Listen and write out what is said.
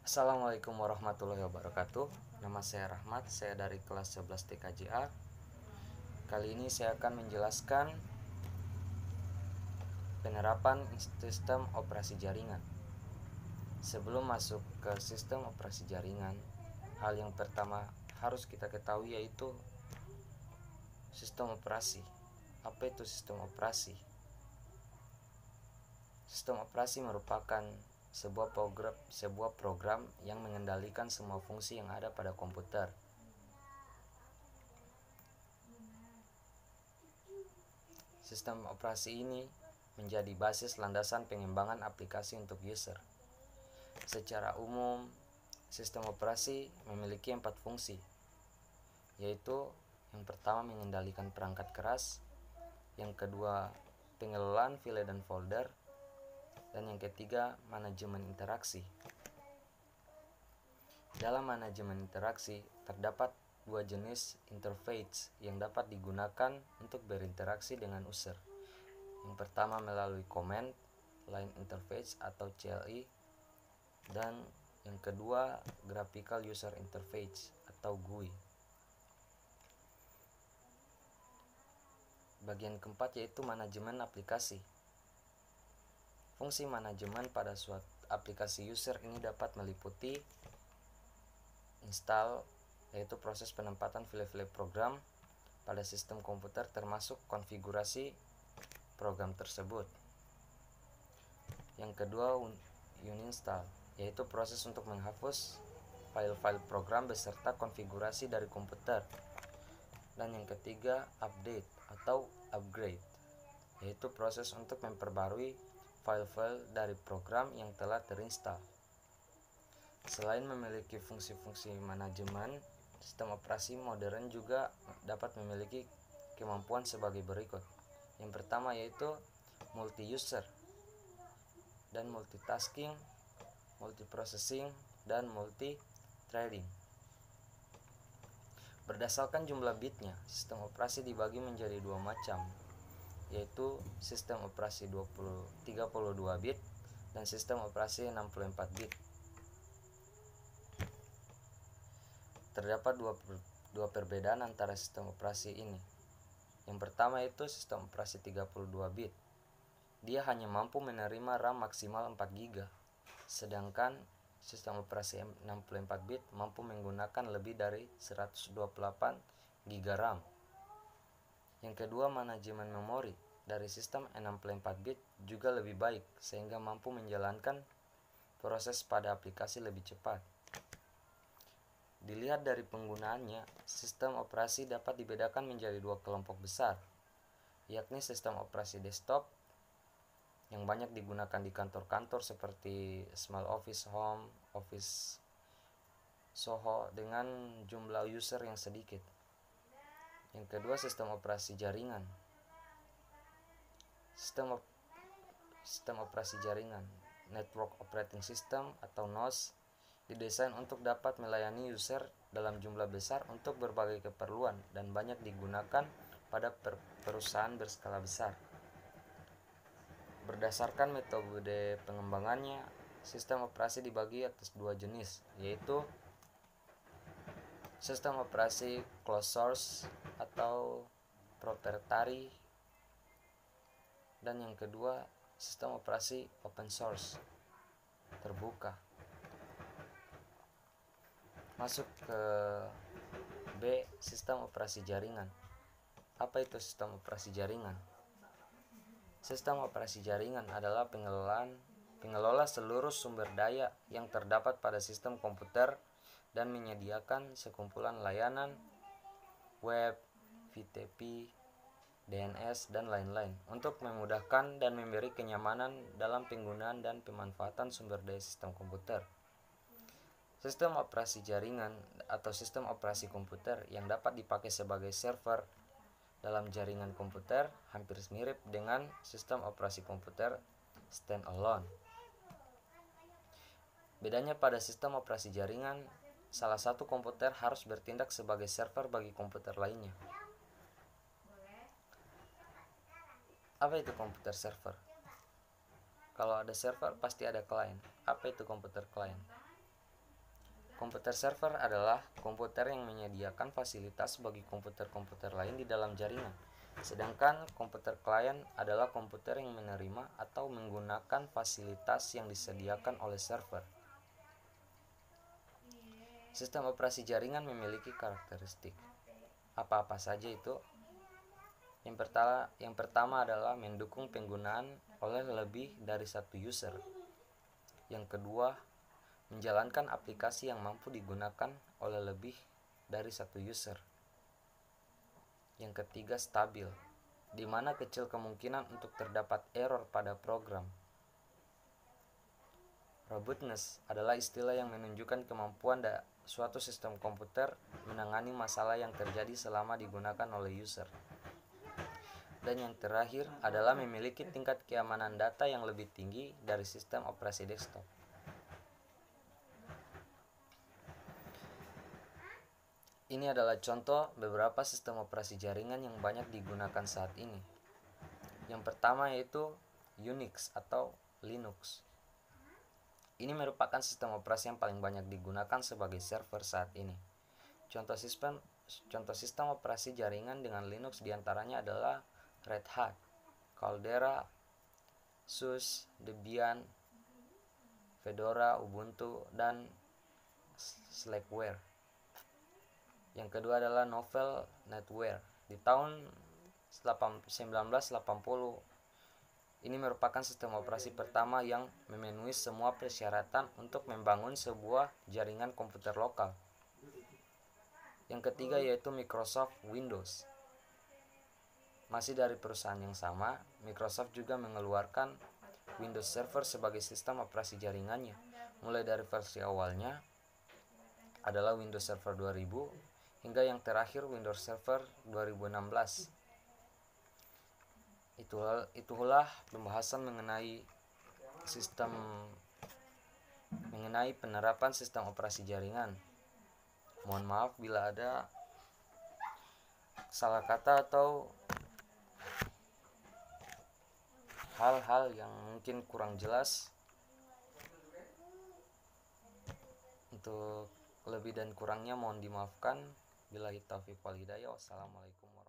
Assalamualaikum warahmatullahi wabarakatuh. Nama saya Rahmat, saya dari kelas 11 TKJA. Kali ini saya akan menjelaskan penerapan sistem operasi jaringan. Sebelum masuk ke sistem operasi jaringan, hal yang pertama harus kita ketahui yaitu sistem operasi. Apa itu sistem operasi? Sistem operasi merupakan sebuah program yang mengendalikan semua fungsi yang ada pada komputer. Sistem operasi ini menjadi basis landasan pengembangan aplikasi untuk user. Secara umum, sistem operasi memiliki 4 fungsi, yaitu yang pertama mengendalikan perangkat keras, yang kedua pengelolaan file dan folder, dan yang ketiga manajemen interaksi. Dalam manajemen interaksi terdapat dua jenis interface yang dapat digunakan untuk berinteraksi dengan user. Yang pertama melalui command line interface atau CLI, dan yang kedua graphical user interface atau GUI. Bagian keempat yaitu manajemen aplikasi. Fungsi manajemen pada suatu aplikasi user ini dapat meliputi install, yaitu proses penempatan file-file program pada sistem komputer termasuk konfigurasi program tersebut. Yang kedua uninstall, yaitu proses untuk menghapus file-file program beserta konfigurasi dari komputer. Dan yang ketiga update atau upgrade, yaitu proses untuk memperbarui file-file dari program yang telah terinstall. Selain memiliki fungsi-fungsi manajemen, sistem operasi modern juga dapat memiliki kemampuan sebagai berikut. Yang pertama yaitu multi-user dan multitasking, multiprocessing, dan multi-threading. Berdasarkan jumlah bitnya, sistem operasi dibagi menjadi dua macam, yaitu sistem operasi 32 bit dan sistem operasi 64 bit. Terdapat dua perbedaan antara sistem operasi ini. Yang pertama itu sistem operasi 32 bit. Dia hanya mampu menerima RAM maksimal 4 GB, sedangkan sistem operasi 64 bit mampu menggunakan lebih dari 128 GB RAM. Yang kedua, manajemen memori dari sistem 64 bit juga lebih baik sehingga mampu menjalankan proses pada aplikasi lebih cepat. Dilihat dari penggunaannya, sistem operasi dapat dibedakan menjadi dua kelompok besar, yakni sistem operasi desktop yang banyak digunakan di kantor-kantor seperti Small Office, Home Office, Soho dengan jumlah user yang sedikit. Yang kedua, sistem operasi jaringan. Sistem operasi jaringan, Network Operating System atau NOS, didesain untuk dapat melayani user dalam jumlah besar untuk berbagai keperluan dan banyak digunakan pada perusahaan berskala besar. Berdasarkan metode pengembangannya, sistem operasi dibagi atas dua jenis, yaitu sistem operasi closed source atau proprietary, dan yang kedua sistem operasi open source, terbuka. Masuk ke B, sistem operasi jaringan. Apa itu sistem operasi jaringan? Sistem operasi jaringan adalah pengelola seluruh sumber daya yang terdapat pada sistem komputer dan menyediakan sekumpulan layanan web, VTP, DNS, dan lain-lain untuk memudahkan dan memberi kenyamanan dalam penggunaan dan pemanfaatan sumber daya sistem komputer. Sistem operasi jaringan atau sistem operasi komputer yang dapat dipakai sebagai server dalam jaringan komputer hampir mirip dengan sistem operasi komputer standalone. Bedanya pada sistem operasi jaringan, salah satu komputer harus bertindak sebagai server bagi komputer lainnya. Apa itu komputer server? Kalau ada server pasti ada klien. Apa itu komputer klien? Komputer server adalah komputer yang menyediakan fasilitas bagi komputer-komputer lain di dalam jaringan. Sedangkan komputer klien adalah komputer yang menerima atau menggunakan fasilitas yang disediakan oleh server. Sistem operasi jaringan memiliki karakteristik. Apa-apa saja itu? Yang pertama adalah mendukung penggunaan oleh lebih dari satu user. Yang kedua, menjalankan aplikasi yang mampu digunakan oleh lebih dari satu user. Yang ketiga, stabil, di mana kecil kemungkinan untuk terdapat error pada program. Robustness adalah istilah yang menunjukkan kemampuan suatu sistem komputer menangani masalah yang terjadi selama digunakan oleh user. Dan yang terakhir adalah memiliki tingkat keamanan data yang lebih tinggi dari sistem operasi desktop. Ini adalah contoh beberapa sistem operasi jaringan yang banyak digunakan saat ini. Yang pertama yaitu Unix atau Linux. Ini merupakan sistem operasi yang paling banyak digunakan sebagai server saat ini. Contoh sistem operasi jaringan dengan Linux diantaranya adalah Red Hat, Caldera, SUSE, Debian, Fedora, Ubuntu, dan Slackware. Yang kedua adalah Novel Netware. Di tahun 1980, ini merupakan sistem operasi pertama yang memenuhi semua persyaratan untuk membangun sebuah jaringan komputer lokal. Yang ketiga yaitu Microsoft Windows. Masih dari perusahaan yang sama, Microsoft juga mengeluarkan Windows Server sebagai sistem operasi jaringannya. Mulai dari versi awalnya adalah Windows Server 2000 hingga yang terakhir Windows Server 2016. Itulah pembahasan mengenai penerapan sistem operasi jaringan. Mohon maaf bila ada salah kata atau hal-hal yang mungkin kurang jelas. Untuk lebih dan kurangnya mohon dimaafkan. Billahi taufiq wal hidayah. Wassalamualaikum warahmatullahi wabarakatuh.